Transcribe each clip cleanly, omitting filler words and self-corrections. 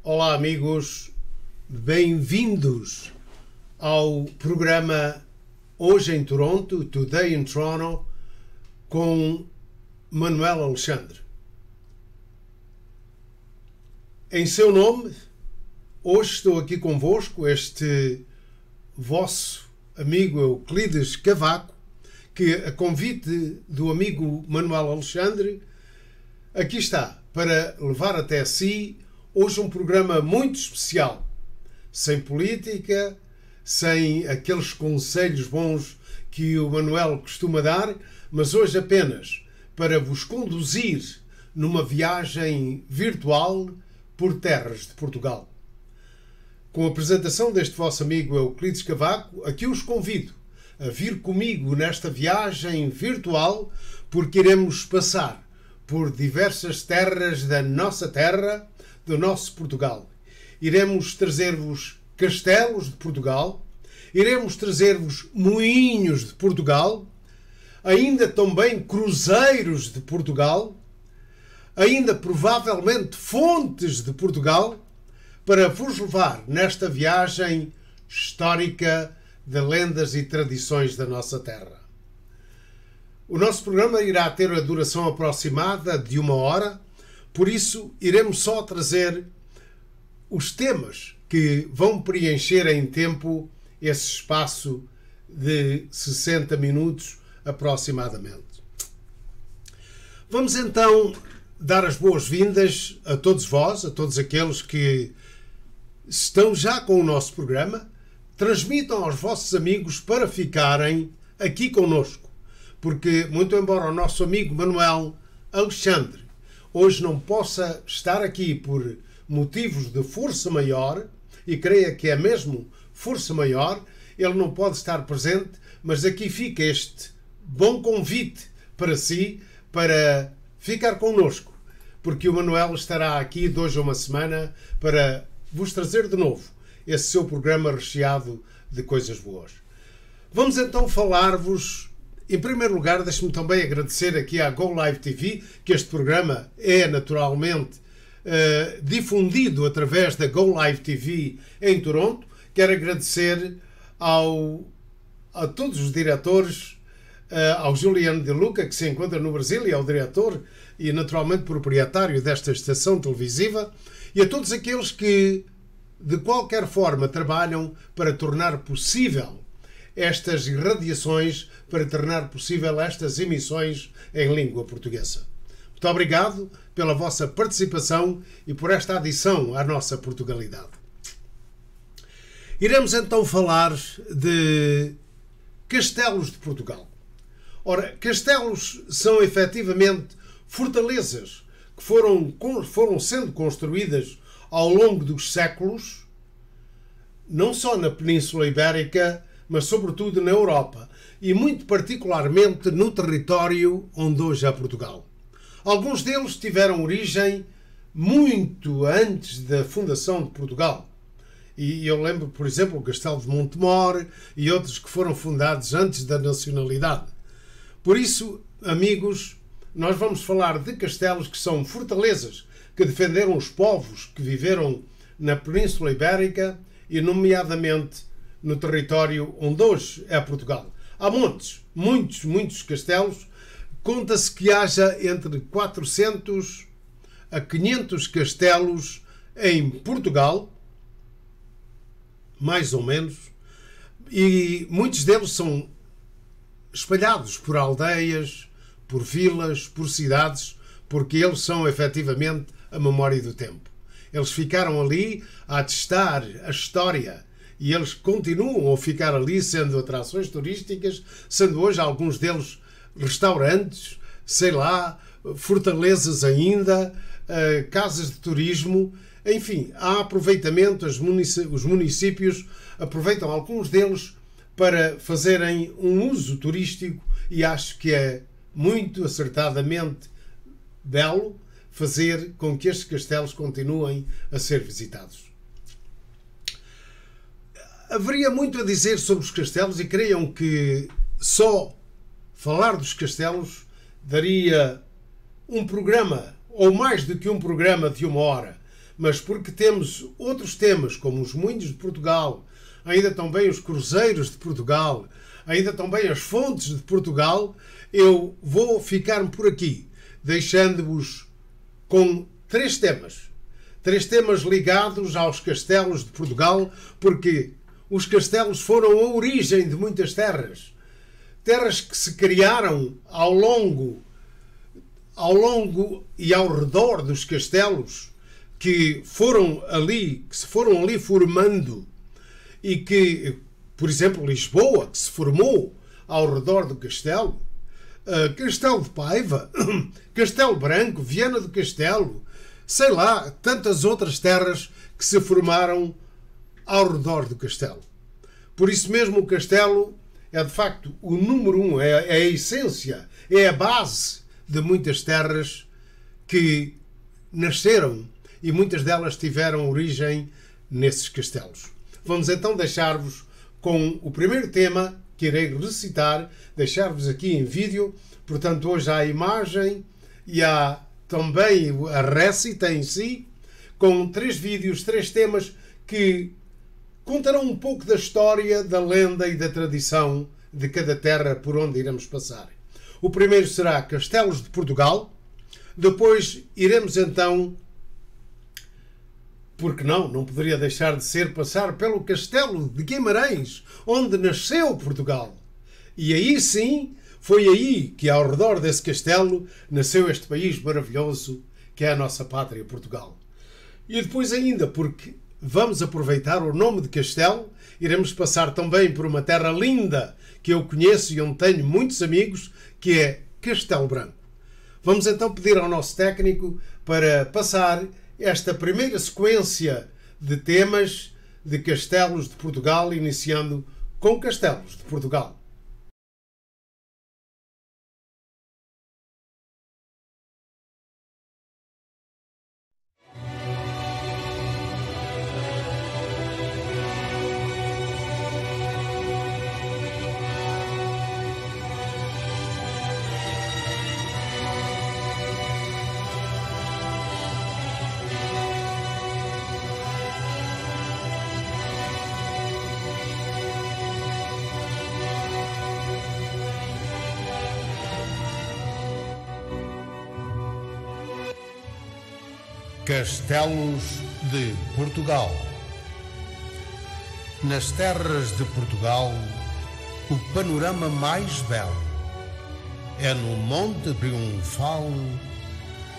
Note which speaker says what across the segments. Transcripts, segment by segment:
Speaker 1: Olá amigos, bem-vindos ao programa Hoje em Toronto, Today in Toronto, com Manuel Alexandre. Em seu nome, hoje estou aqui convosco, este vosso amigo Euclides Cavaco, que, a convite do amigo Manuel Alexandre, aqui está para levar até si hoje um programa muito especial, sem política, sem aqueles conselhos bons que o Manuel costuma dar, mas hoje apenas para vos conduzir numa viagem virtual por terras de Portugal. Com a apresentação deste vosso amigo Euclides Cavaco, aqui os convido a vir comigo nesta viagem virtual, porque iremos passar por diversas terras da nossa terra, do nosso Portugal. Iremos trazer-vos castelos de Portugal, iremos trazer-vos moinhos de Portugal, ainda também cruzeiros de Portugal, ainda provavelmente fontes de Portugal, para vos levar nesta viagem histórica de lendas e tradições da nossa terra. O nosso programa irá ter a duração aproximada de 1 hora, por isso iremos só trazer os temas que vão preencher em tempo esse espaço de 60 minutos aproximadamente. Vamos então dar as boas-vindas a todos vós, a todos aqueles que estão já com o nosso programa. Transmitam aos vossos amigos para ficarem aqui conosco, porque, muito embora o nosso amigo Manuel Alexandre hoje não possa estar aqui por motivos de força maior, e creia que é mesmo força maior, ele não pode estar presente, mas aqui fica este bom convite para si, para ficar connosco, porque o Manuel estará aqui de hoje a uma semana para vos trazer de novo esse seu programa recheado de coisas boas. Vamos então falar-vos. Em primeiro lugar, deixe-me também agradecer aqui à Go Live TV, que este programa é naturalmente difundido através da Go Live TV em Toronto. Quero agradecer a todos os diretores, ao Juliano De Luca, que se encontra no Brasil e é o diretor e naturalmente proprietário desta estação televisiva, e a todos aqueles que de qualquer forma trabalham para tornar possível estas irradiações, para tornar possível estas emissões em língua portuguesa. Muito obrigado pela vossa participação e por esta adição à nossa Portugalidade. Iremos então falar de castelos de Portugal. Ora, castelos são efetivamente fortalezas que foram sendo construídas ao longo dos séculos, não só na Península Ibérica, mas sobretudo na Europa, e muito particularmente no território onde hoje é Portugal. Alguns deles tiveram origem muito antes da fundação de Portugal. E eu lembro, por exemplo, o Castelo de Montemor e outros que foram fundados antes da nacionalidade. Por isso, amigos, nós vamos falar de castelos que são fortalezas que defenderam os povos que viveram na Península Ibérica e, nomeadamente, no território onde hoje é Portugal. Há muitos castelos. Conta-se que haja entre 400 a 500 castelos em Portugal, mais ou menos, e muitos deles são espalhados por aldeias, por vilas, por cidades, porque eles são efetivamente a memória do tempo. Eles ficaram ali a atestar a história e eles continuam a ficar ali sendo atrações turísticas, sendo hoje alguns deles restaurantes, sei lá, fortalezas ainda, casas de turismo, enfim, há aproveitamento, os municípios aproveitam alguns deles para fazerem um uso turístico e acho que é muito acertadamente belo fazer com que estes castelos continuem a ser visitados. Haveria muito a dizer sobre os castelos e creiam que só falar dos castelos daria um programa, ou mais do que um programa de 1 hora. mas porque temos outros temas, como os moinhos de Portugal, ainda também os cruzeiros de Portugal, ainda também as fontes de Portugal, eu vou ficar por aqui, deixando-vos com três temas. Três temas ligados aos castelos de Portugal, porque os castelos foram a origem de muitas terras. Terras que se criaram ao longo e ao redor dos castelos, que se foram ali formando, e que, por exemplo, Lisboa, que se formou ao redor do castelo, Castelo de Paiva, Castelo Branco, Viana do Castelo, sei lá, tantas outras terras que se formaram ao redor do castelo. Por isso mesmo o castelo é de facto o número um, é a essência, é a base de muitas terras que nasceram e muitas delas tiveram origem nesses castelos. Vamos então deixar-vos com o primeiro tema que irei recitar, deixar-vos aqui em vídeo. Portanto, hoje há a imagem e há também a récita em si, com três vídeos, três temas que contarão um pouco da história, da lenda e da tradição de cada terra por onde iremos passar. O primeiro será Castelos de Portugal. Depois iremos então, porque não poderia deixar de ser, passar pelo Castelo de Guimarães, onde nasceu Portugal. E aí sim, foi aí que ao redor desse castelo nasceu este país maravilhoso que é a nossa pátria Portugal. E depois ainda, porque vamos aproveitar o nome de castelo, iremos passar também por uma terra linda que eu conheço e onde tenho muitos amigos, que é Castelo Branco. Vamos então pedir ao nosso técnico para passar esta primeira sequência de temas de Castelos de Portugal, iniciando com Castelos de Portugal.
Speaker 2: Castelos de Portugal. Nas terras de Portugal, o panorama mais belo é no Monte Triunfal,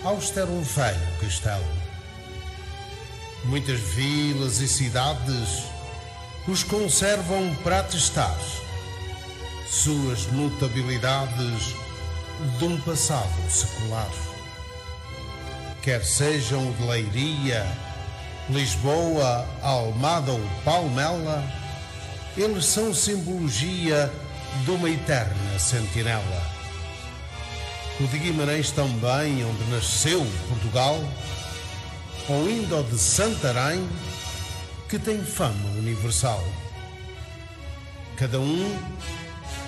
Speaker 2: austero feio castelo. Muitas vilas e cidades os conservam para atestar suas notabilidades de um passado secular. Quer sejam de Leiria, Lisboa, Almada ou Palmela, eles são simbologia de uma eterna sentinela. O de Guimarães também, onde nasceu Portugal, ou ainda o de Santarém, que tem fama universal. Cada um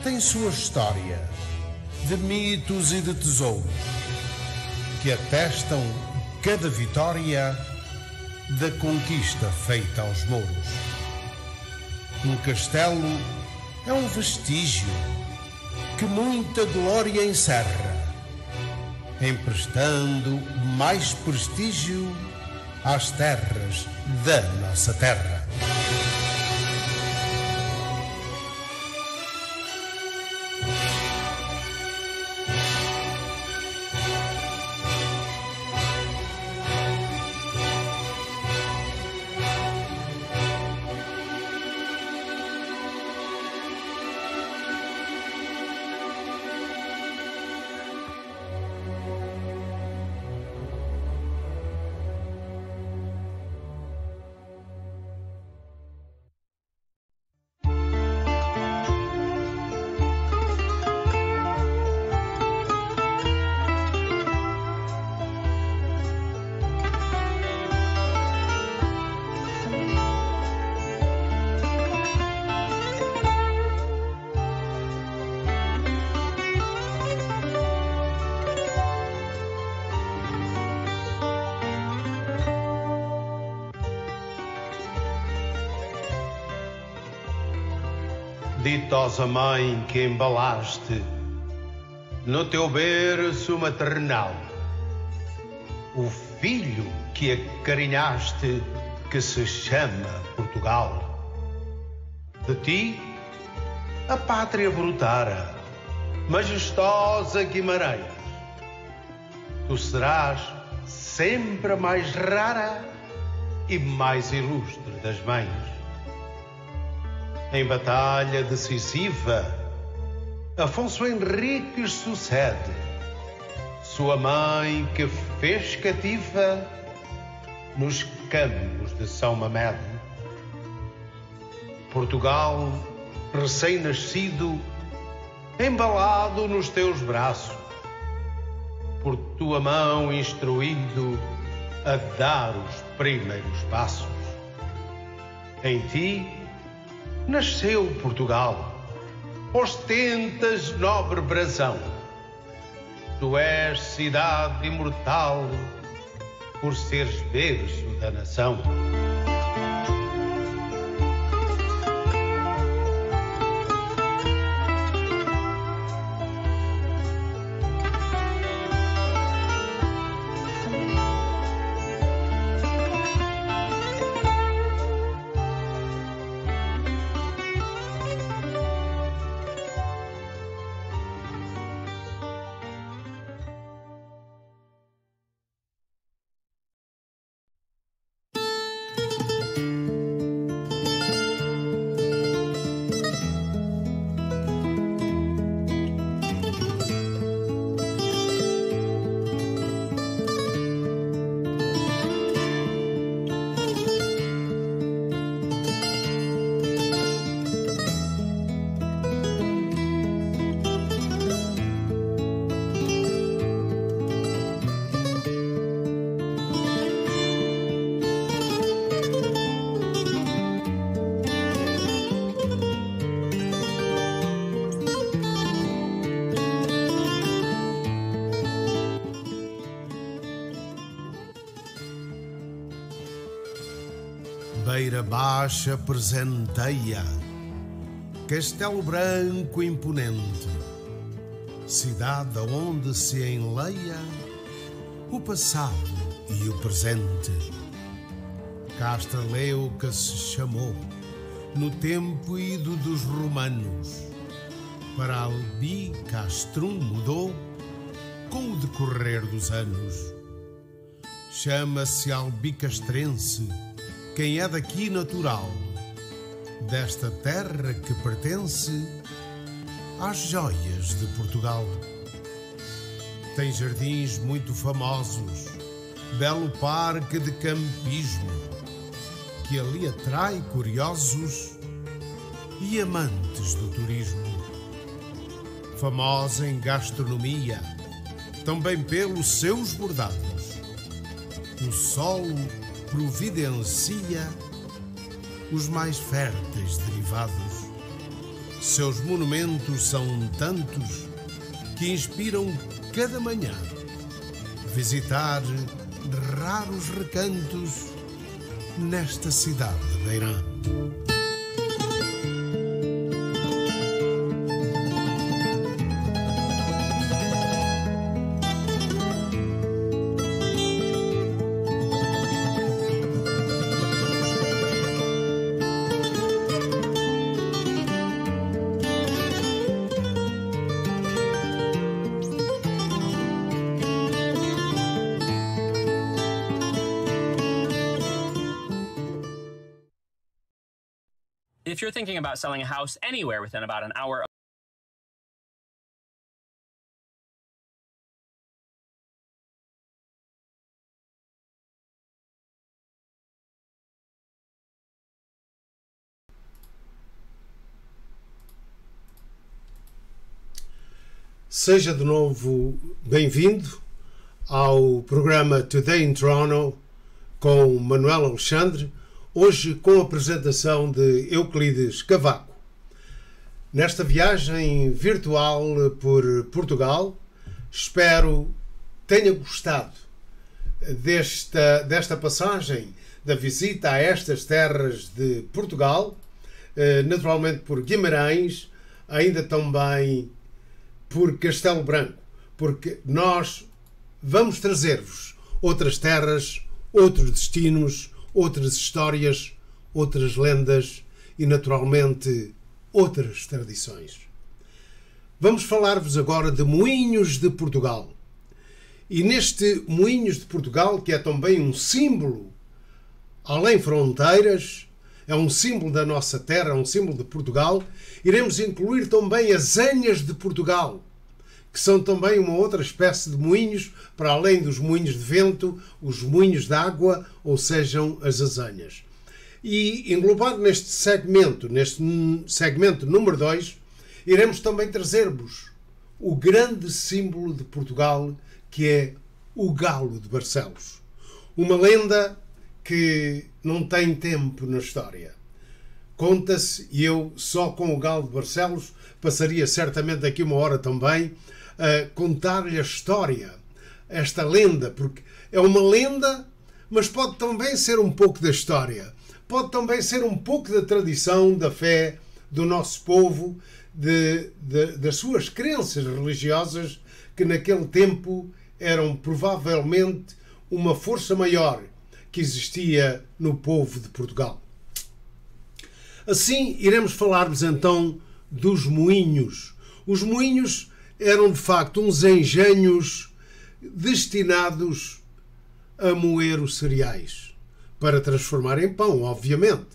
Speaker 2: tem sua história, de mitos e de tesouros, que atestam cada vitória da conquista feita aos mouros. Um castelo é um vestígio que muita glória encerra, emprestando mais prestígio às terras da nossa terra.
Speaker 3: ditosa mãe que embalaste no teu berço maternal, o filho que acarinhaste, que se chama Portugal. De ti a pátria brotara, majestosa Guimarães. Tu serás sempre a mais rara e mais ilustre das mães. Em batalha decisiva, Afonso Henriques sucede, sua mãe que fez cativa nos campos de São Mamede. Portugal, recém-nascido, embalado nos teus braços, por tua mão instruído a dar os primeiros passos. Em ti nasceu Portugal, ostentas nobre brasão. Tu és cidade imortal, por seres berço da nação.
Speaker 2: Beira baixa presenteia, castelo branco imponente, cidade onde se enleia o passado e o presente. Casteleuca se chamou no tempo ido dos romanos, para Albi Castrum mudou com o decorrer dos anos. Chama-se albicastrense quem é daqui natural, desta terra que pertence às joias de Portugal. Tem jardins muito famosos, belo parque de campismo, que ali atrai curiosos e amantes do turismo. Famosa em gastronomia, também pelos seus bordados, o solo providencia os mais férteis derivados. Seus monumentos são tantos que inspiram cada manhã visitar raros recantos nesta cidade de Beirã.
Speaker 4: If you're thinking about selling a house anywhere within about an hour of
Speaker 1: Seja de novo bem-vindo ao programa Today in Toronto com Manuel Alexandre, hoje com a apresentação de Euclides Cavaco. Nesta viagem virtual por Portugal, espero tenha gostado desta passagem da visita a estas terras de Portugal, naturalmente por Guimarães, ainda também por Castelo Branco, porque nós vamos trazer-vos outras terras, outros destinos, outras histórias, outras lendas e, naturalmente, outras tradições. Vamos falar-vos agora de Moinhos de Portugal. E neste Moinhos de Portugal, que é também um símbolo além fronteiras, é um símbolo da nossa terra, é um símbolo de Portugal, iremos incluir também as Anhas de Portugal, que são também uma outra espécie de moinhos, para além dos moinhos de vento, os moinhos de água, ou sejam, as azanhas. E englobado neste segmento número 2, iremos também trazer-vos o grande símbolo de Portugal, que é o Galo de Barcelos. Uma lenda que não tem tempo na história. Conta-se, e eu só com o Galo de Barcelos passaria certamente aqui uma hora também, a contar-lhe a história, esta lenda, porque é uma lenda, mas pode também ser um pouco da história, pode também ser um pouco da tradição, da fé do nosso povo, das suas crenças religiosas, que naquele tempo eram provavelmente uma força maior que existia no povo de Portugal. Assim, iremos falar-vos então dos moinhos. Os moinhos eram de facto uns engenhos destinados a moer os cereais, para transformar em pão, obviamente.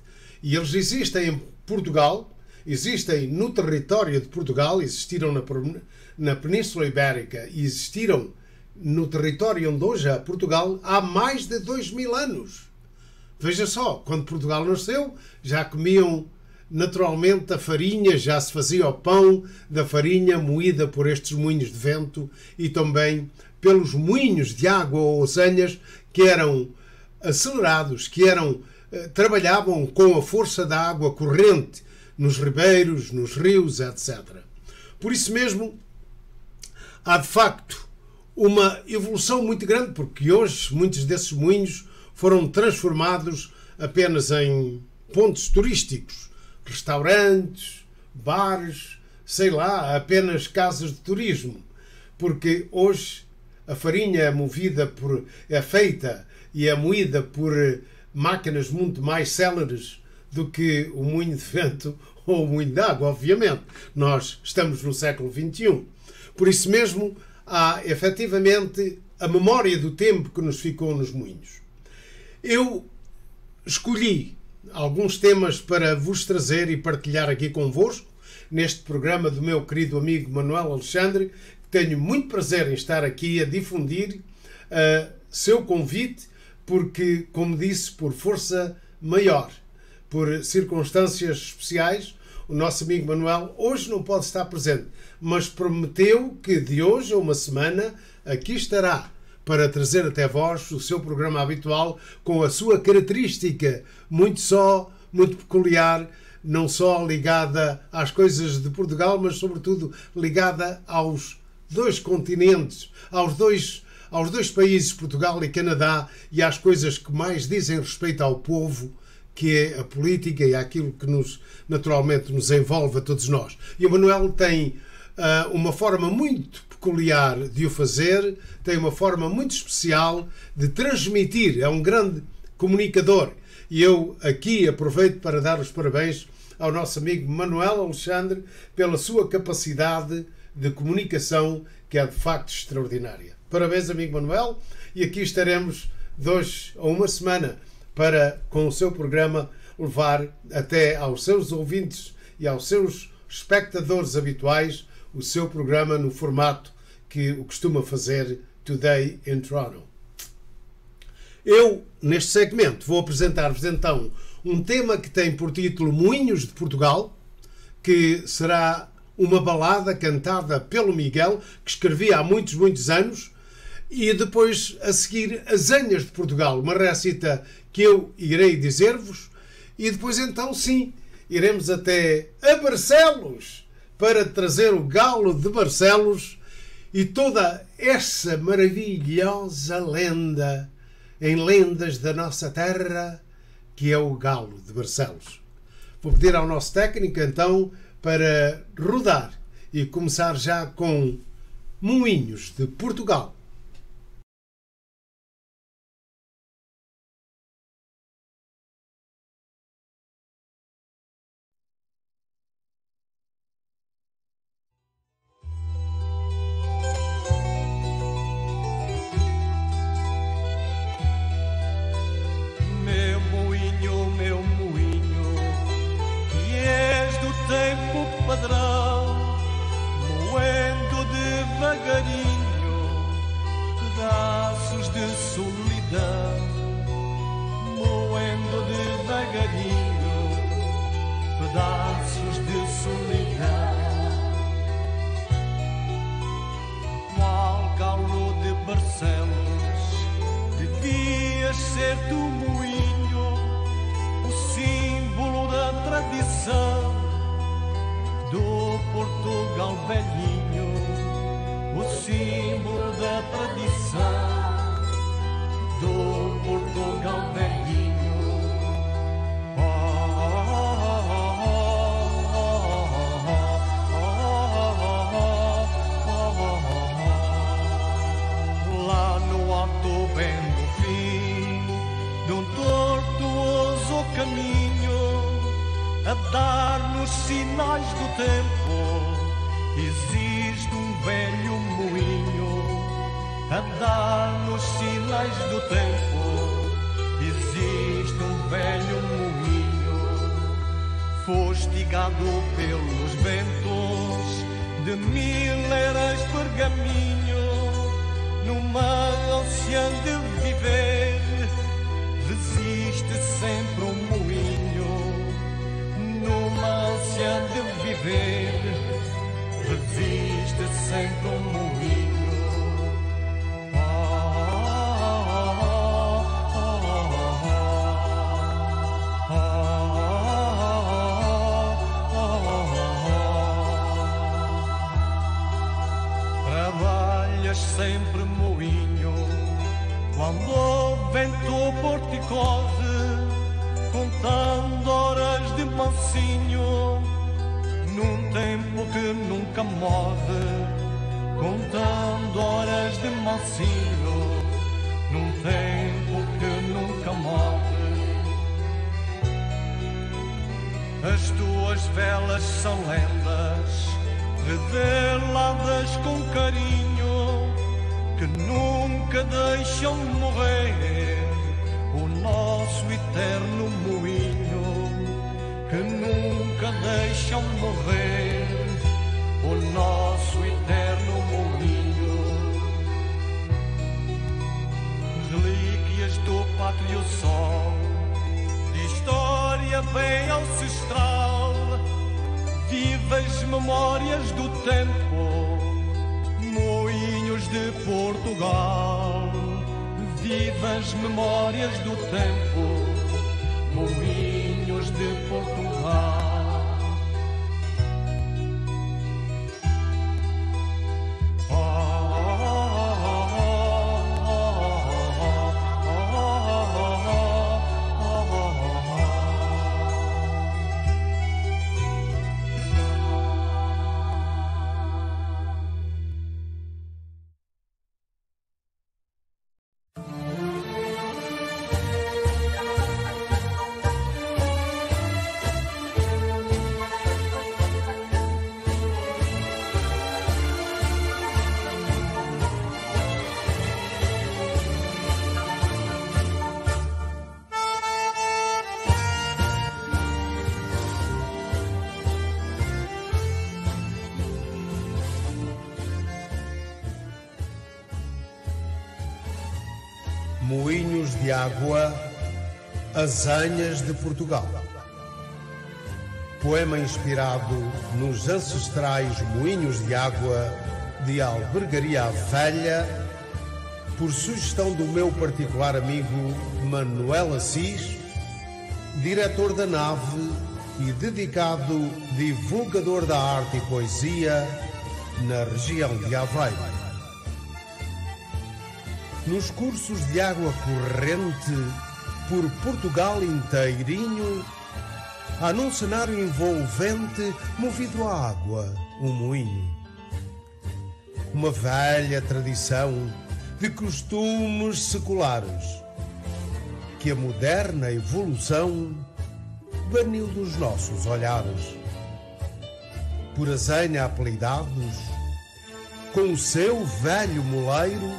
Speaker 1: E eles existem em Portugal, existem no território de Portugal, existiram na Península Ibérica e existiram no território onde hoje é Portugal há mais de 2000 anos. Veja só, quando Portugal nasceu, já comiam naturalmente a farinha, já se fazia o pão da farinha moída por estes moinhos de vento e também pelos moinhos de água ou azanhas que eram acelerados, que trabalhavam com a força da água corrente nos ribeiros, nos rios, etc. Por isso mesmo, há de facto uma evolução muito grande, porque hoje muitos desses moinhos foram transformados apenas em pontos turísticos, restaurantes, bares, sei lá, apenas casas de turismo, porque hoje a farinha é feita e é moída por máquinas muito mais céleres do que o moinho de vento ou o moinho de água, obviamente. Nós estamos no século XXI. Por isso mesmo, há efetivamente a memória do tempo que nos ficou nos moinhos. Eu escolhi alguns temas para vos trazer e partilhar aqui convosco, neste programa do meu querido amigo Manuel Alexandre, que tenho muito prazer em estar aqui a difundir seu convite, porque, como disse, por força maior, por circunstâncias especiais, o nosso amigo Manuel hoje não pode estar presente, mas prometeu que de hoje a uma semana aqui estará para trazer até vós o seu programa habitual com a sua característica muito peculiar, não só ligada às coisas de Portugal, mas sobretudo ligada aos dois continentes, aos dois países, Portugal e Canadá, e às coisas que mais dizem respeito ao povo, que é a política e aquilo que naturalmente nos envolve a todos nós. E o Manuel tem uma forma muito peculiar de o fazer, tem uma forma muito especial de transmitir, é um grande comunicador. E eu aqui aproveito para dar os parabéns ao nosso amigo Manuel Alexandre pela sua capacidade de comunicação, que é de facto extraordinária. Parabéns, amigo Manuel, e aqui estaremos de hoje a uma semana para, com o seu programa, levar até aos seus ouvintes e aos seus espectadores habituais o seu programa no formato que o costuma fazer Today in Toronto. Eu, neste segmento, vou apresentar-vos então um tema que tem por título Moinhos de Portugal, que será uma balada cantada pelo Miguel, que escrevia há muitos, muitos anos, e depois, a seguir, As Anhas de Portugal, uma récita que eu irei dizer-vos, e depois então, sim, iremos até a Barcelos para trazer o Galo de Barcelos e toda essa maravilhosa lenda em lendas da nossa terra, que é o Galo de Barcelos. Vou pedir ao nosso técnico então para rodar e começar já com Moinhos de Portugal.
Speaker 5: Meu moinho, que és do tempo padrão, moendo devagarinho pedaços de solidão, moendo devagarinho pedaços de solidão. Qual galo de Barcelos, devias ser tu moinho, o símbolo da tradição do Portugal velhinho, o símbolo da tradição do Portugal velhinho. Lá no alto bem do fim de um tortuoso caminho, a dar-nos sinais do tempo, existe um velho moinho. A dar-nos sinais do tempo, existe um velho moinho. Fustigado pelos ventos de mil eras pergaminho, numa ânsia de viver, resiste sempre um moinho. Numa ânsia de viver, resiste sempre um moinho. Trabalhas sempre moinho, quando o vento porticose, contando horas de mansinho, num tempo que nunca morre, contando horas de mansinho, num tempo que nunca morre. As tuas velas são lendas, reveladas com carinho, que nunca deixam morrer o nosso eterno moinho, que nunca deixam morrer o nosso eterno moinho. Relíquias do pátrio sol, de história bem ancestral, vivas memórias do tempo, moinhos de Portugal. Vivas memórias do tempo, moinhos de Portugal.
Speaker 2: Moinhos de Água, Azanhas de Portugal. Poema inspirado nos ancestrais moinhos de água de Albergaria Velha, por sugestão do meu particular amigo Manuel Assis, diretor da nave e dedicado divulgador da arte e poesia na região de Aveiro. Nos cursos de água corrente por Portugal inteirinho, há num cenário envolvente, movido à água, um moinho. Uma velha tradição de costumes seculares que a moderna evolução baniu dos nossos olhares. Por azenha apelidados, com o seu velho moleiro,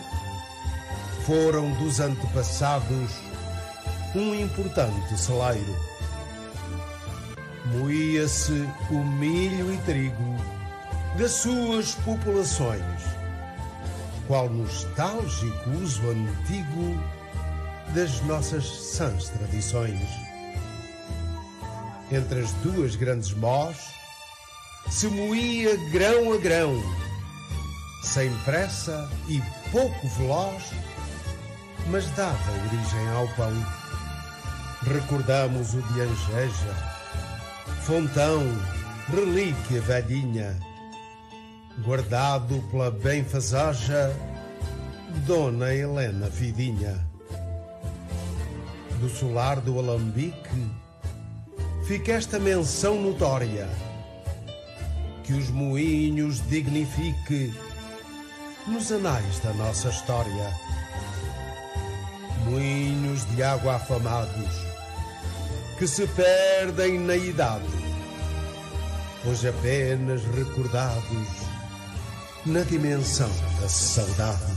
Speaker 2: foram dos antepassados um importante celeiro. Moía-se o milho e trigo das suas populações, qual nostálgico uso antigo das nossas sãs tradições. Entre as duas grandes mós se moía grão a grão, sem pressa e pouco veloz, mas dava origem ao pão. Recordamos o de Angeja, Fontão, relíquia velhinha, guardado pela benfazeja Dona Helena Vidinha. Do solar do Alambique fica esta menção notória, que os moinhos dignifique nos anais da nossa história. Moinhos de água afamados que se perdem na idade, hoje apenas recordados na dimensão da saudade.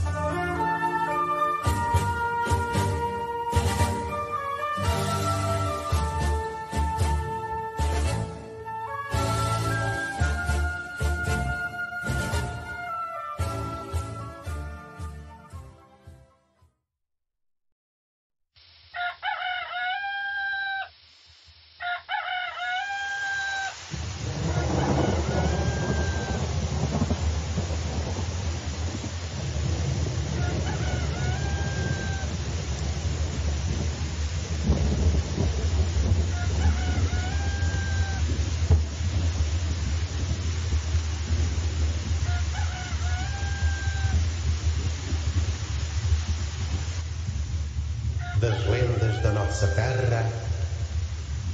Speaker 6: Das lendas da nossa terra,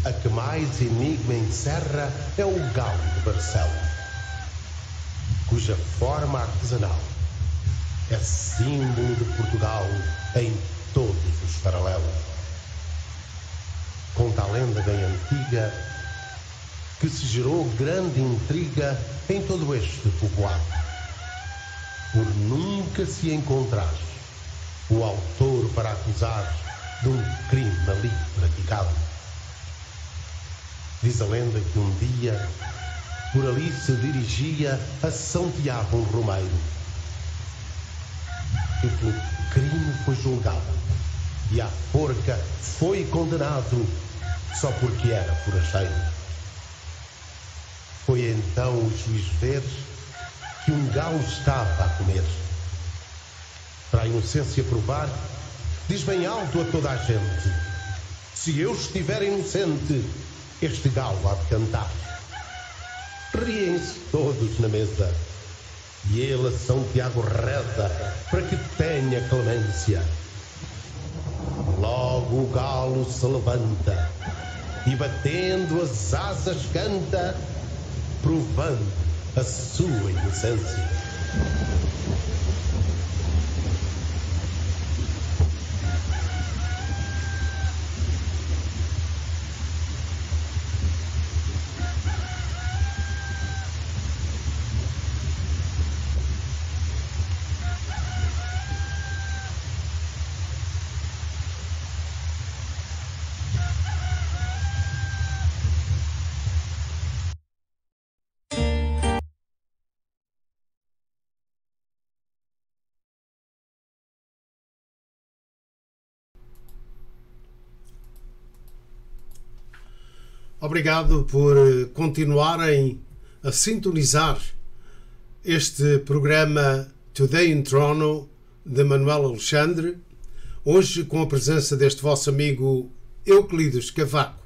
Speaker 6: a que mais enigma encerra é o galo de Barcelos, cuja forma artesanal é símbolo de Portugal em todos os paralelos. Conta a lenda bem antiga que se gerou grande intriga em todo este povoado, por nunca se encontrar o autor para acusar de um crime ali praticado. Diz a lenda que um dia por ali se dirigia a São Tiago um romeiro, que pelo crime foi julgado e à forca foi condenado só porque era forasteiro. Foi então o juiz ver que um galo estava a comer. Para a inocência provar, diz bem alto a toda a gente: se eu estiver inocente, este galo há de cantar. Riem-se todos na mesa e ele a São Tiago reza para que tenha clemência. Logo o galo se levanta e batendo as asas canta, provando a sua inocência.
Speaker 1: Obrigado por continuarem a sintonizar este programa Today in Toronto de Manuel Alexandre, hoje com a presença deste vosso amigo Euclides Cavaco.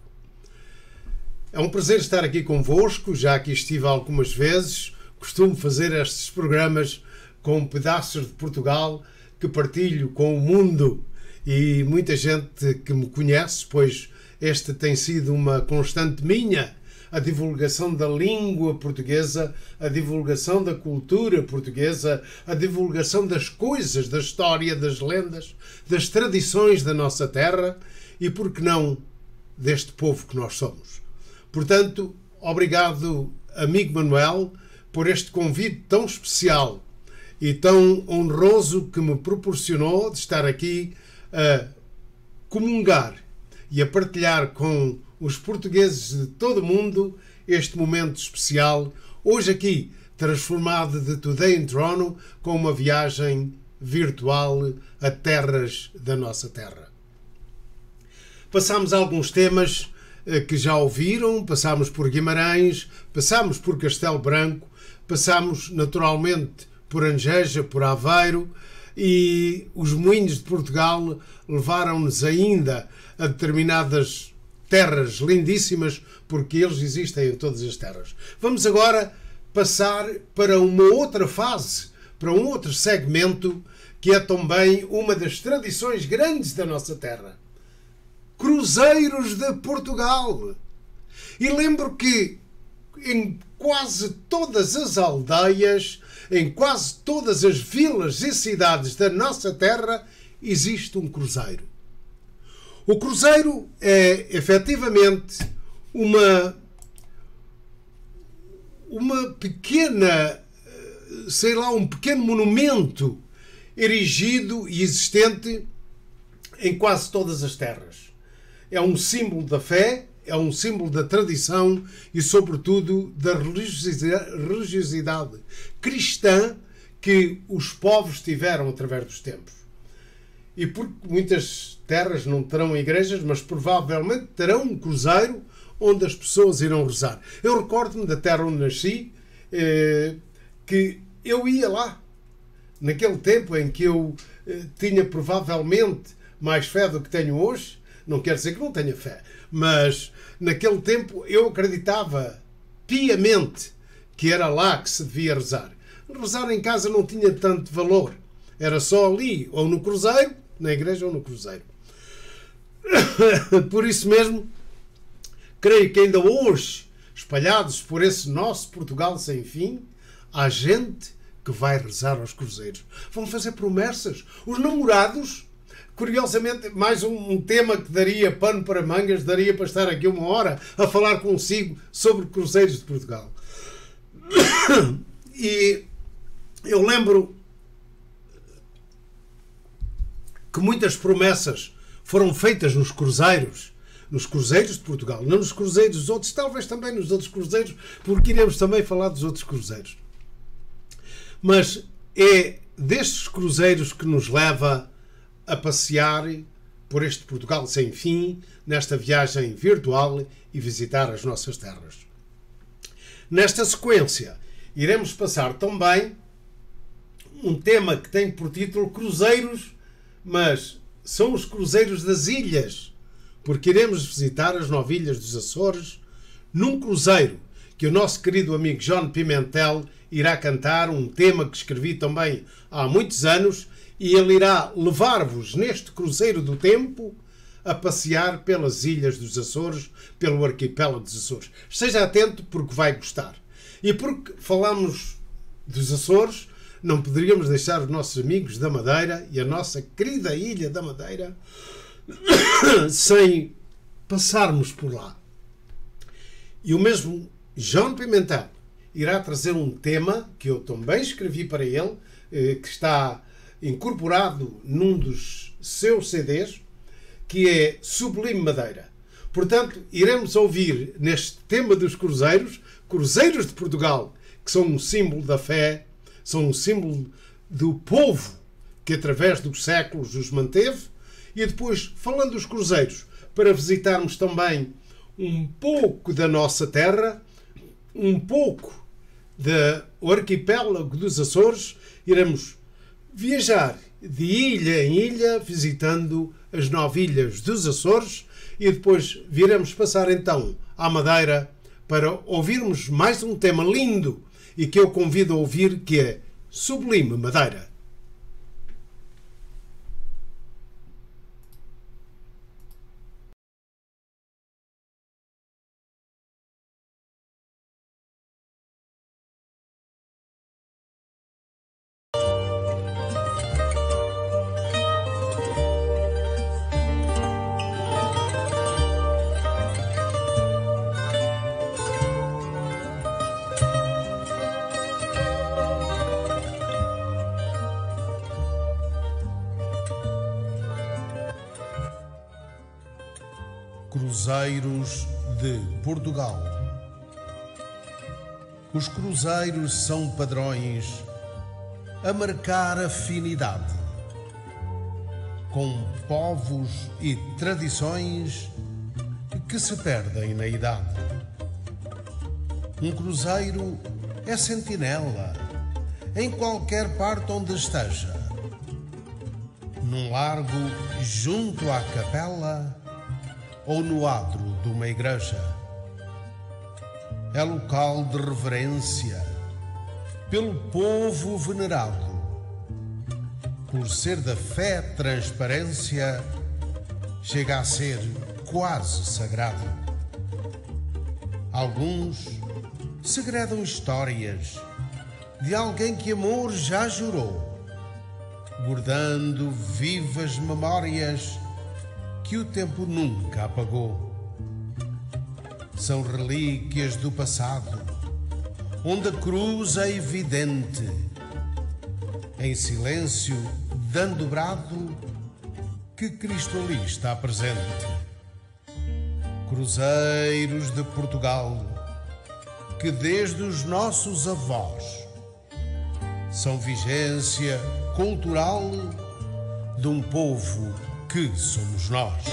Speaker 1: É um prazer estar aqui convosco, já aqui estive algumas vezes. Costumo fazer estes programas com pedaços de Portugal que partilho com o mundo e muita gente que me conhece, pois esta tem sido uma constante minha, a divulgação da língua portuguesa, a divulgação da cultura portuguesa, a divulgação das coisas, da história, das lendas, das tradições da nossa terra e, por que não, deste povo que nós somos. Portanto, obrigado, amigo Manuel, por este convite tão especial e tão honroso que me proporcionou de estar aqui a comungar e a partilhar com os portugueses de todo o mundo este momento especial, hoje aqui transformado de Today in Toronto com uma viagem virtual a terras da nossa terra. Passámos alguns temas que já ouviram, passámos por Guimarães, passámos por Castelo Branco, passámos naturalmente por Angeja, por Aveiro, e os moinhos de Portugal levaram-nos ainda a determinadas terras lindíssimas, porque eles existem em todas as terras. Vamos agora passar para uma outra fase, para um outro segmento, que é também uma das tradições grandes da nossa terra. Cruzeiros de Portugal. E lembro que em quase todas as aldeias, em quase todas as vilas e cidades da nossa terra, existe um cruzeiro. O cruzeiro é, efetivamente, uma pequena, um pequeno monumento erigido e existente em quase todas as terras. É um símbolo da fé, é um símbolo da tradição e, sobretudo, da religiosidade cristã que os povos tiveram através dos tempos. E porque muitas terras não terão igrejas, mas provavelmente terão um cruzeiro onde as pessoas irão rezar. Eu recordo-me da terra onde nasci, que eu ia lá. Naquele tempo em que eu tinha provavelmente mais fé do que tenho hoje, não quer dizer que não tenha fé, mas naquele tempo eu acreditava piamente que era lá que se devia rezar. Rezar em casa não tinha tanto valor. Era só ali, ou no cruzeiro, na igreja ou no cruzeiro. Por isso mesmo, creio que ainda hoje, espalhados por esse nosso Portugal sem fim, há gente que vai rezar aos cruzeiros. Vão fazer promessas. Os namorados, curiosamente, mais um tema que daria pano para mangas, daria para estar aqui uma hora a falar consigo sobre cruzeiros de Portugal. E eu lembro que muitas promessas foram feitas nos cruzeiros de Portugal, não nos cruzeiros dos outros, talvez também nos outros cruzeiros, porque iremos também falar dos outros cruzeiros. Mas é destes cruzeiros que nos leva a passear por este Portugal sem fim, nesta viagem virtual e visitar as nossas terras. Nesta sequência, iremos passar também um tema que tem por título Cruzeiros, mas são os cruzeiros das ilhas, porque iremos visitar as 9 ilhas dos Açores num cruzeiro que o nosso querido amigo João Pimentel irá cantar, um tema que escrevi também há muitos anos, e ele irá levar-vos neste cruzeiro do tempo a passear pelas ilhas dos Açores, pelo arquipélago dos Açores. Esteja atento porque vai gostar. E porque falamos dos Açores, não poderíamos deixar os nossos amigos da Madeira e a nossa querida ilha da Madeira sem passarmos por lá. E o mesmo João Pimentel irá trazer um tema que eu também escrevi para ele, que está incorporado num dos seus CDs, que é Sublime Madeira. Portanto, iremos ouvir neste tema dos cruzeiros, cruzeiros de Portugal, que são um símbolo da fé, são um símbolo do povo que através dos séculos os manteve, e depois, falando dos cruzeiros, para visitarmos também um pouco da nossa terra, um pouco do arquipélago dos Açores, iremos viajar de ilha em ilha, visitando as 9 ilhas dos Açores, e depois viremos passar então à Madeira para ouvirmos mais um tema lindo e que eu convido a ouvir, que é Sublime Madeira.
Speaker 2: Cruzeiros de Portugal. Os cruzeiros são padrões a marcar afinidade com povos e tradições que se perdem na idade. Um cruzeiro é sentinela em qualquer parte onde esteja, num largo junto à capela ou no adro de uma igreja. É local de reverência pelo povo venerado. Por ser da fé transparência, chega a ser quase sagrado. Alguns segredam histórias de alguém que amor já jurou, guardando vivas memórias que o tempo nunca apagou. São relíquias do passado, onde a cruz é evidente, em silêncio dando brado que Cristo ali está presente. Cruzeiros de Portugal, que desde os nossos avós são vigência cultural de um povo que somos nós.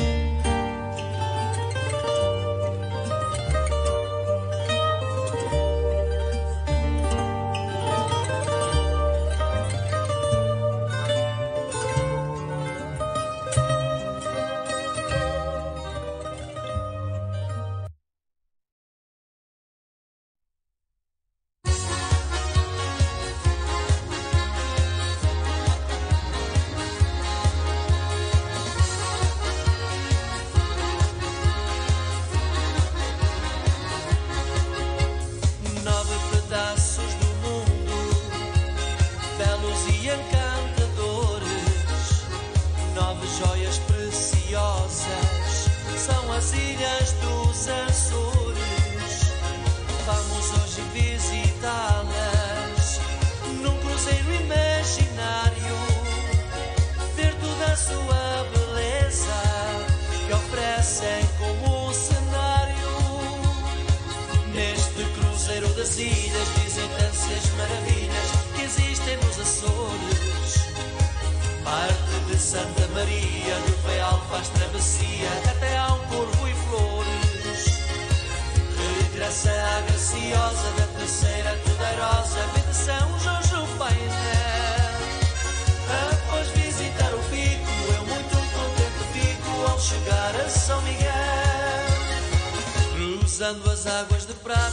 Speaker 7: Cruzando as águas de prata,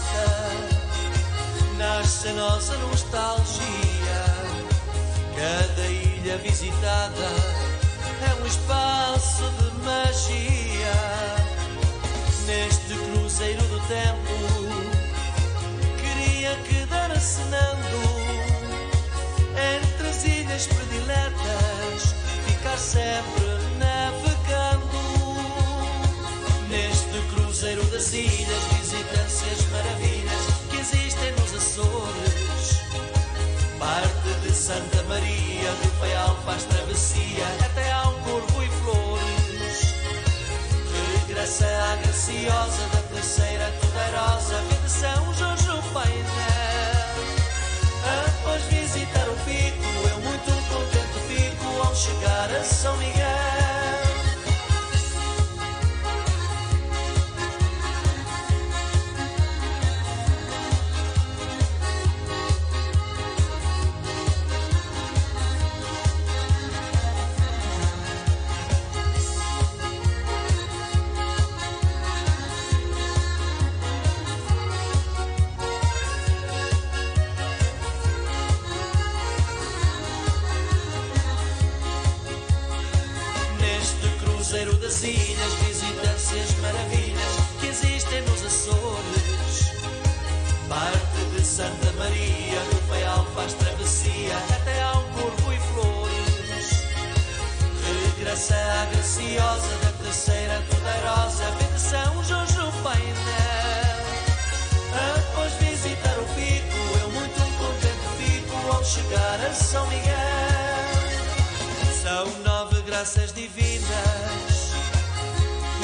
Speaker 7: nasce a nossa nostalgia. Cada ilha visitada é um espaço de magia. Neste cruzeiro do tempo, queria quedar acenando entre as ilhas prediletas, ficar sempre navegando. Neste cruzeiro das ilhas, visita-se as maravilhas que existem nos Açores. Parte de Santa Maria, do Faial faz travessia até ao Corvo e Flores. Regressa à graciosa da terceira poderosa, vê de São Jorge o painel. Após visitar o pico, eu muito contente fico ao chegar a São Miguel. Cruzeiro das ilhas, visita-se as maravilhas que existem nos Açores. Parte de Santa Maria, do Faial faz travessia até ao Corvo e Flores. Regressa à graciosa da terceira poderosa, vê de São Jorge o painel. Após visitar o pico, eu muito contente fico ao chegar a São Miguel. São 9 graças divinas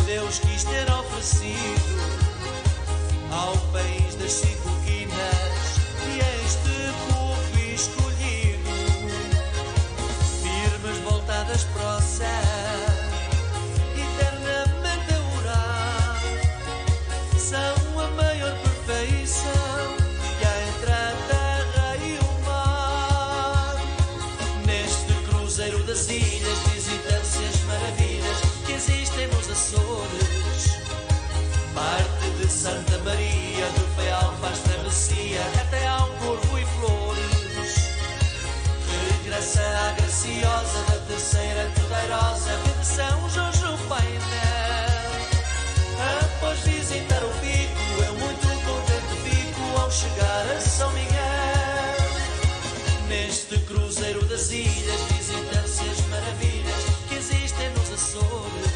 Speaker 7: Deus quis ter oferecido ao país das 5 quinas e este povo escolhido, firmes voltadas para o céu, eternamente a orar, são a maior perfeição que há entre a terra e o mar. Neste cruzeiro das ilhas visitam-se as maravilhas que existem nos Açores. Parte de Santa Maria do Faial faz travessia até ao Corvo e Flores. Regressa à graciosa da terceira Tudeirosa, vê de São Jorge o painel. Após visitar o pico, eu muito contente fico ao chegar a São Miguel. Neste cruzeiro das ilhas visitam-se as maravilhas que existem nos Açores.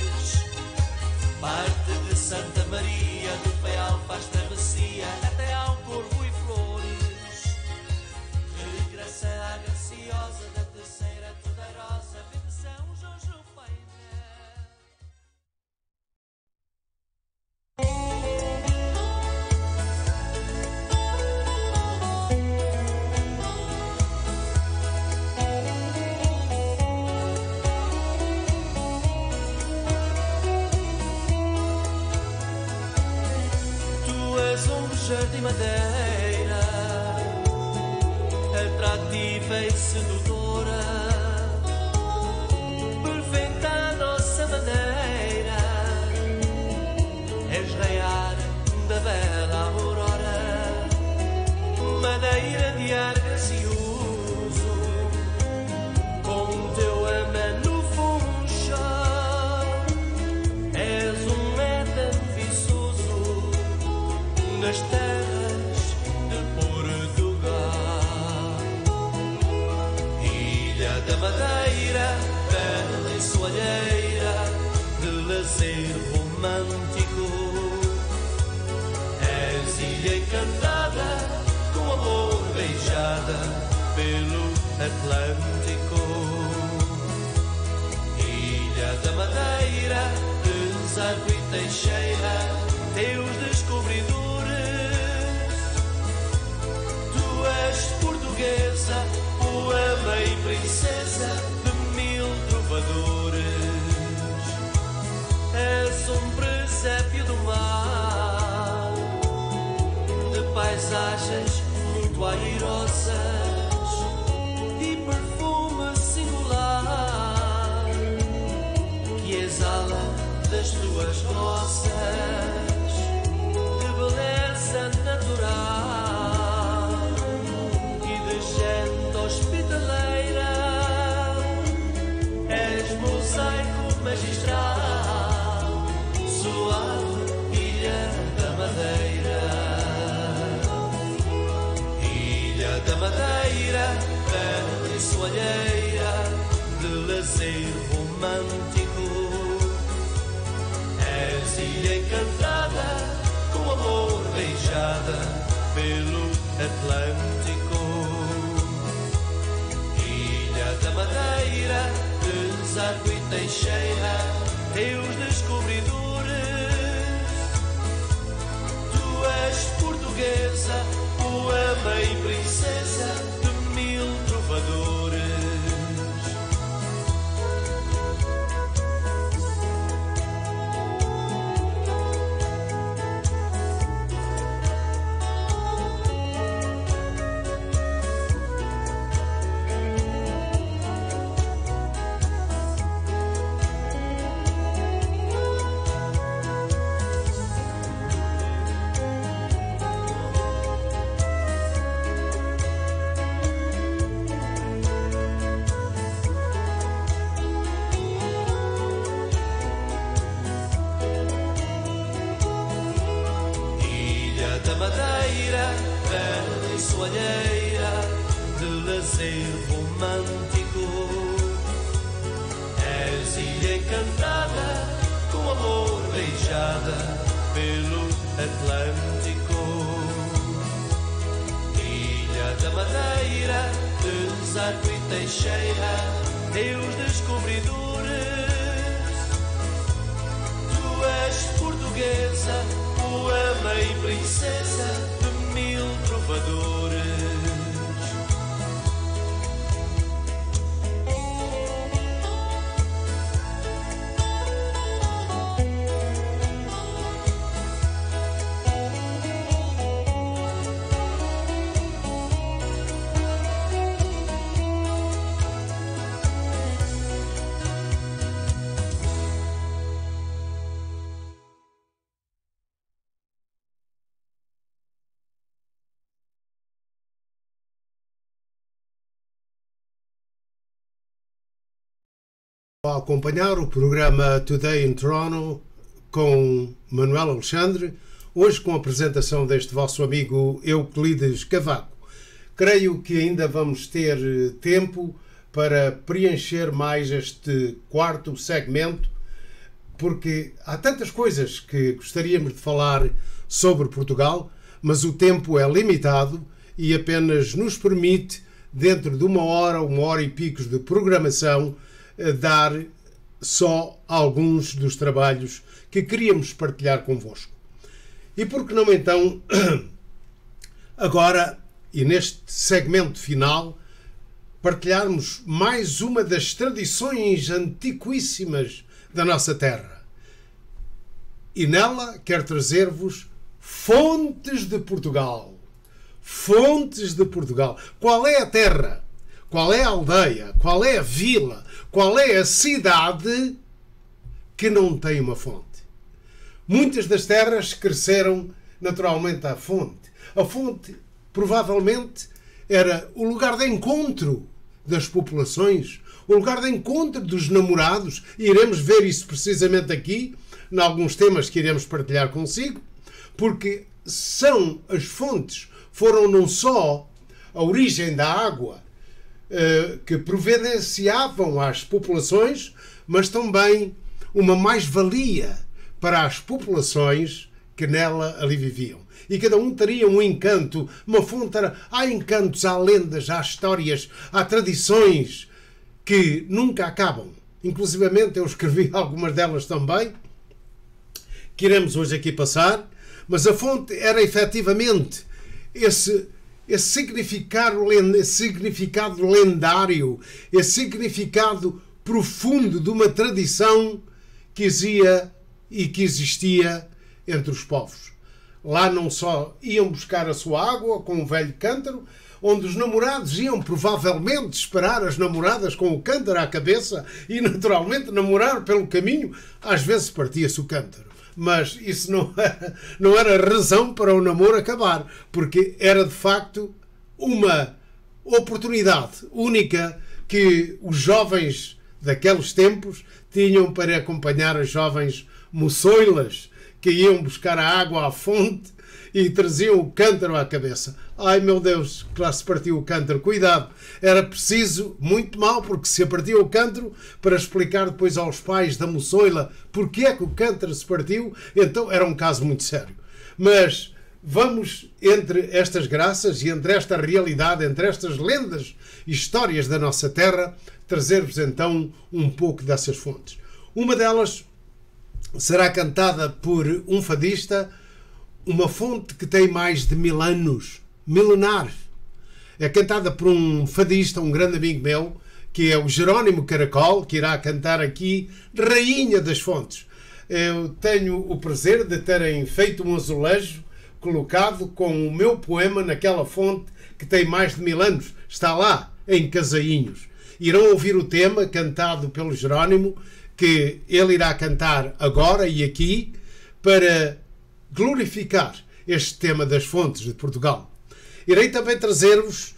Speaker 7: Parte de Santa Maria do Faial faz travessia até ao Corvo e Flores. Regressa à graciosa da terceira Tudeirosa, vê de São Jorge o painel. De madeira, atrativa e sedutora, perfeita a nossa maneira, és raiar da bela aurora, madeira de ar gracioso, com teu ameno funchal, és um éden viçoso nas terras de Portugal. Ilha da Madeira, bela e soalheira, de lazer romântico, és ilha encantada, com amor beijada pelo Atlântico. Ilha da Madeira, de Zarco e Teixeira, teus descobridores. Tu és portuguesa, poema e princesa de 1000 trovadores. És um presépio do mar, de paisagens muito airosas e perfume singular que exala das tuas rosas, de beleza natural e de gente hospitaleira. És mosaico magistral, suave ilha da Madeira. Ilha da Madeira, bela e soalheira, de lazer romântico, és ilha encantada, com amor beijada pelo Atlântico. Ilha da Madeira, de Zarco e Teixeira, teus descobridores. Tu és portuguesa, poema e princesa de 1000 trovadores. Romântico, és ilha encantada, com amor beijada pelo Atlântico. Ilha da Madeira, de Zarco e Teixeira, teus descobridores. Tu és princesa de 1000 trovadores.
Speaker 1: A acompanhar o programa Today in Toronto com Manuel Alexandre, hoje com a apresentação deste vosso amigo Euclides Cavaco. Creio que ainda vamos ter tempo para preencher mais este quarto segmento, porque há tantas coisas que gostaríamos de falar sobre Portugal, mas o tempo é limitado e apenas nos permite, dentro de uma hora e picos de programação, dar só alguns dos trabalhos que queríamos partilhar convosco. E por que não então, agora e neste segmento final, partilharmos mais uma das tradições antiquíssimas da nossa terra. E nela quero trazer-vos fontes de Portugal. Fontes de Portugal. Qual é a terra? Qual é a aldeia? Qual é a vila? Qual é a cidade que não tem uma fonte? Muitas das terras cresceram naturalmente à fonte. A fonte, provavelmente, era o lugar de encontro das populações, o lugar de encontro dos namorados, e iremos ver isso precisamente aqui, em alguns temas que iremos partilhar consigo, porque as fontes foram não só a origem da água, que providenciavam às populações, mas também uma mais-valia para as populações que nela ali viviam. E cada um teria um encanto, uma fonte. Há encantos, há lendas, há histórias, há tradições que nunca acabam. Inclusivamente eu escrevi algumas delas também, que iremos hoje aqui passar, mas a fonte era efetivamente esse significado lendário, esse significado profundo de uma tradição que existia entre os povos. Lá não só iam buscar a sua água com um velho cântaro, onde os namorados iam provavelmente esperar as namoradas com o cântaro à cabeça e naturalmente namorar pelo caminho. Às vezes partia-se o cântaro, mas isso não era razão para o namoro acabar, porque era de facto uma oportunidade única que os jovens daqueles tempos tinham para acompanhar as jovens moçoilas que iam buscar a água à fonte e traziam o cântaro à cabeça. Ai meu Deus, que lá se partiu o cântaro. Cuidado, era preciso muito mal, porque se partiu o cântaro, para explicar depois aos pais da moçoila porque é que o cântaro se partiu, então era um caso muito sério. Mas vamos, entre estas graças e entre esta realidade, entre estas lendas e histórias da nossa terra, trazer-vos então um pouco dessas fontes. Uma delas será cantada por um fadista, uma fonte que tem mais de 1000 anos, milenar. É cantada por um fadista, um grande amigo meu, que é o Jerónimo Caracol, que irá cantar aqui Rainha das Fontes. Eu tenho o prazer de terem feito um azulejo colocado com o meu poema naquela fonte que tem mais de 1000 anos. Está lá, em Casainhos. Irão ouvir o tema cantado pelo Jerónimo, que ele irá cantar agora e aqui, para glorificar este tema das fontes de Portugal. Irei também trazer-vos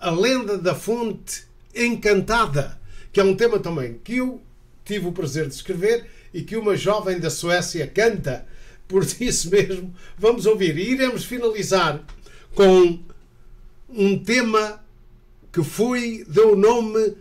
Speaker 1: a lenda da fonte encantada, que é um tema também que eu tive o prazer de escrever e que uma jovem da Suécia canta. Por isso mesmo, vamos ouvir. E iremos finalizar com um tema que deu nome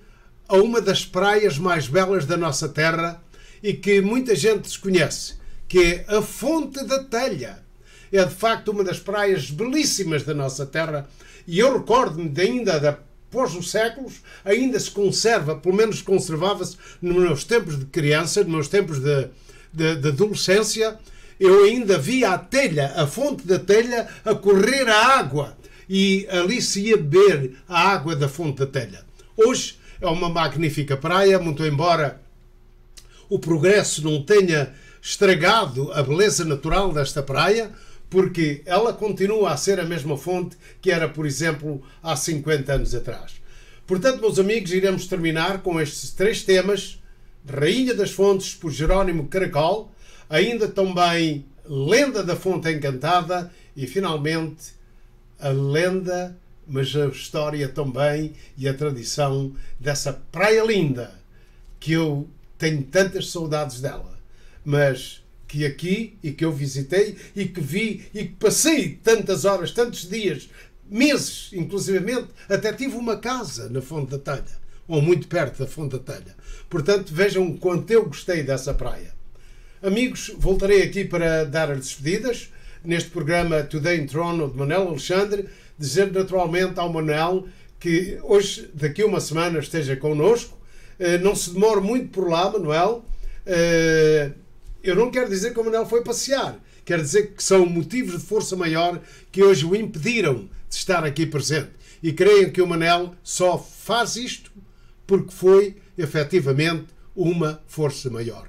Speaker 1: a uma das praias mais belas da nossa terra e que muita gente desconhece, que é a Fonte da Telha. É de facto uma das praias belíssimas da nossa terra e eu recordo-me de ainda após os séculos, ainda se conserva, pelo menos conservava-se nos meus tempos de criança, nos meus tempos de adolescência. eu ainda via a telha, a fonte da telha, a correr a água. E ali se ia beber a água da fonte da telha. Hoje é uma magnífica praia, muito embora o progresso não tenha estragado a beleza natural desta praia, porque ela continua a ser a mesma fonte que era, por exemplo, há 50 anos atrás. Portanto, meus amigos, iremos terminar com estes 3 temas: Rainha das Fontes, por Jerónimo Caracol, ainda também Lenda da Fonte Encantada e, finalmente, a lenda, mas a história também e a tradição dessa praia linda, que eu tenho tantas saudades dela, mas que aqui e que eu visitei e que vi e que passei tantas horas, tantos dias, meses, inclusivamente, até tive uma casa na Fonte da Telha, ou muito perto da Fonte da Telha. Portanto, vejam quanto eu gostei dessa praia. Amigos, voltarei aqui para dar as despedidas neste programa Today in Toronto de Manuel Alexandre, dizer naturalmente ao Manuel que hoje, daqui a uma semana, esteja connosco. Não se demore muito por lá, Manuel. Eu não quero dizer que o Manuel foi passear, quero dizer que são motivos de força maior que hoje o impediram de estar aqui presente. E creio que o Manuel só faz isto porque foi, efetivamente, uma força maior.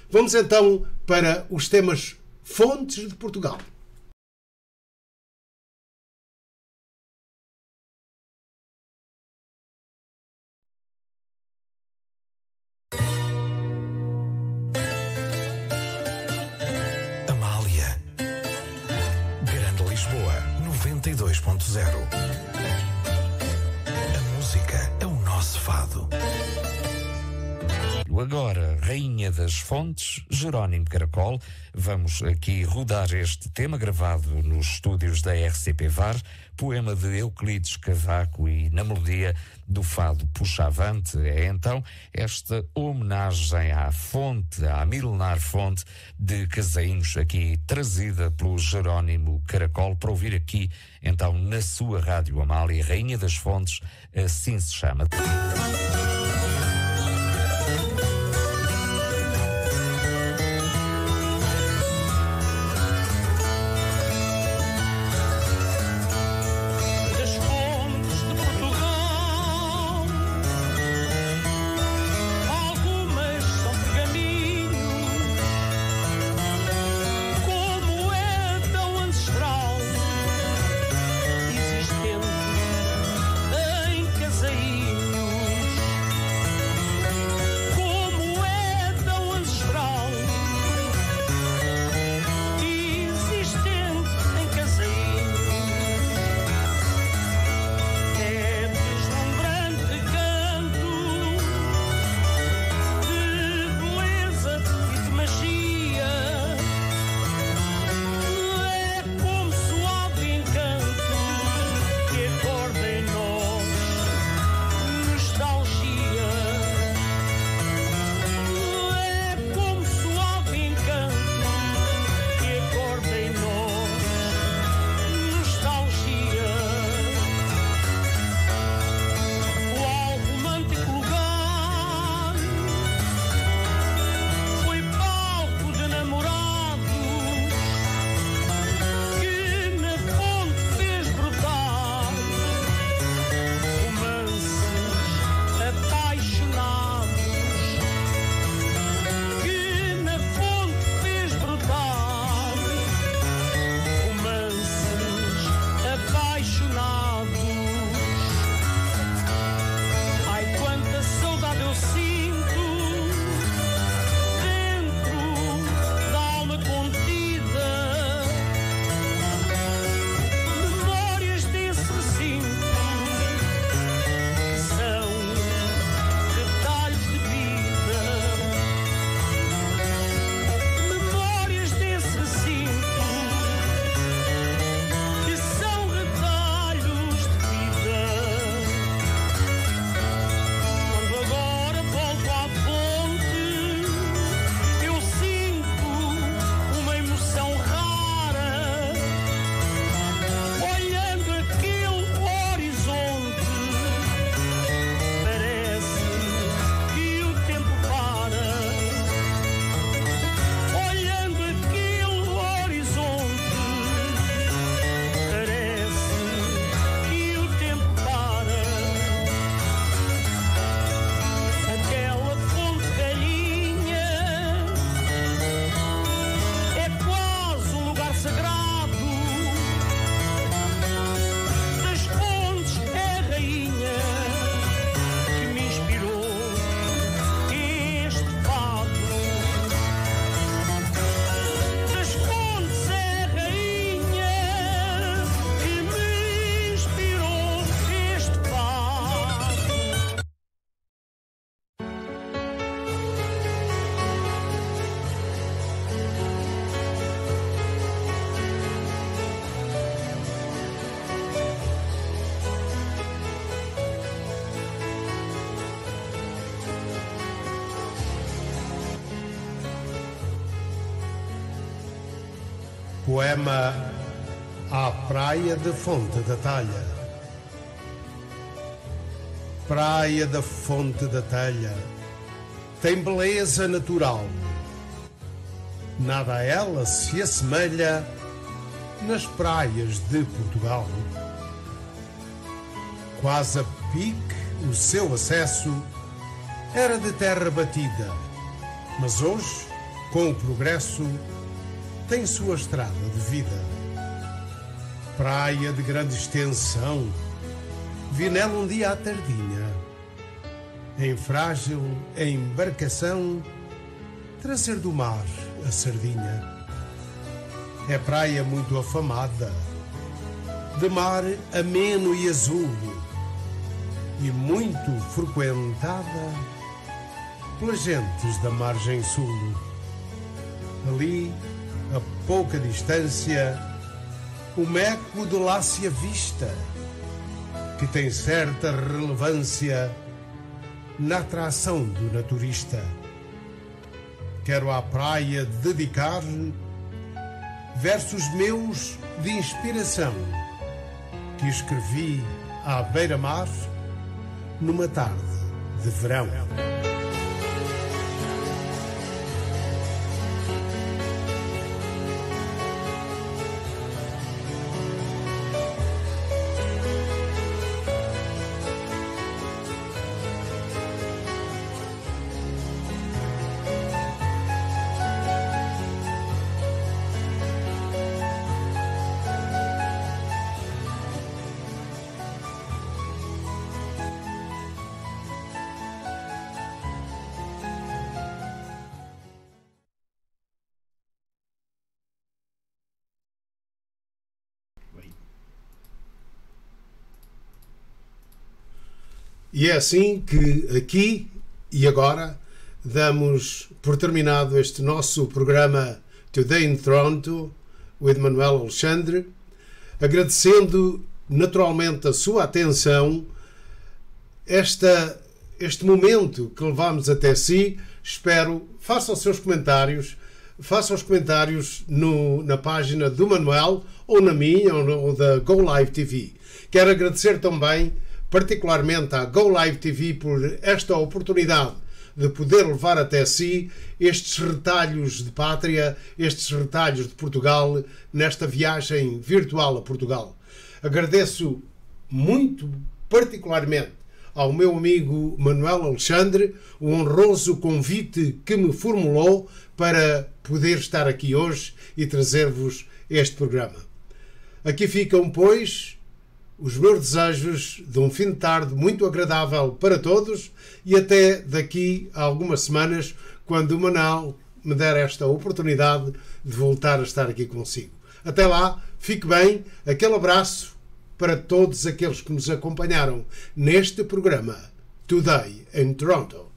Speaker 1: Vamos então para os temas Fontes de Portugal.
Speaker 8: Amália, Grande Lisboa, 92.0. A música é o nosso fado.
Speaker 9: Agora, Rainha das Fontes, Jerónimo Caracol. Vamos aqui rodar este tema gravado nos estúdios da RCP VAR, poema de Euclides Cavaco e na melodia do fado Puxa Avante. É então esta homenagem à fonte, à milenar fonte de Casainhos, aqui trazida pelo Jerónimo Caracol, para ouvir aqui então na sua Rádio Amália. Rainha das Fontes, assim se chama.
Speaker 5: Existente em Casainhos.
Speaker 2: Poema à praia de Fonte da Talha. Praia da Fonte da Talha tem beleza natural. Nada a ela se assemelha nas praias de Portugal. Quase a pique o seu acesso era de terra batida, mas hoje, com o progresso, tem sua estrada de vida. Praia de grande extensão, vi nela um dia à tardinha, em frágil embarcação, trazer do mar a sardinha. É praia muito afamada, de mar ameno e azul, e muito frequentada pelas gentes da margem sul. Ali, a pouca distância, o meco de lá se avista, que tem certa relevância na atração do naturista. Quero à praia dedicar versos meus de inspiração, que escrevi à beira-mar numa tarde de verão.
Speaker 1: E é assim que aqui e agora damos por terminado este nosso programa Today in Toronto with Manuel Alexandre, agradecendo naturalmente a sua atenção, este momento que levamos até si. Espero, faça os seus comentários, faça os comentários na página do Manuel, ou na minha, ou da Go Live TV. Quero agradecer também particularmente à Go Live TV por esta oportunidade de poder levar até si estes retalhos de pátria, estes retalhos de Portugal, nesta viagem virtual a Portugal. Agradeço muito particularmente ao meu amigo Manuel Alexandre o honroso convite que me formulou para poder estar aqui hoje e trazer-vos este programa. Aqui ficam, pois, os meus desejos de um fim de tarde muito agradável para todos e até daqui a algumas semanas, quando o Manuel me der esta oportunidade de voltar a estar aqui consigo. Até lá, fique bem, aquele abraço para todos aqueles que nos acompanharam neste programa Today in Toronto.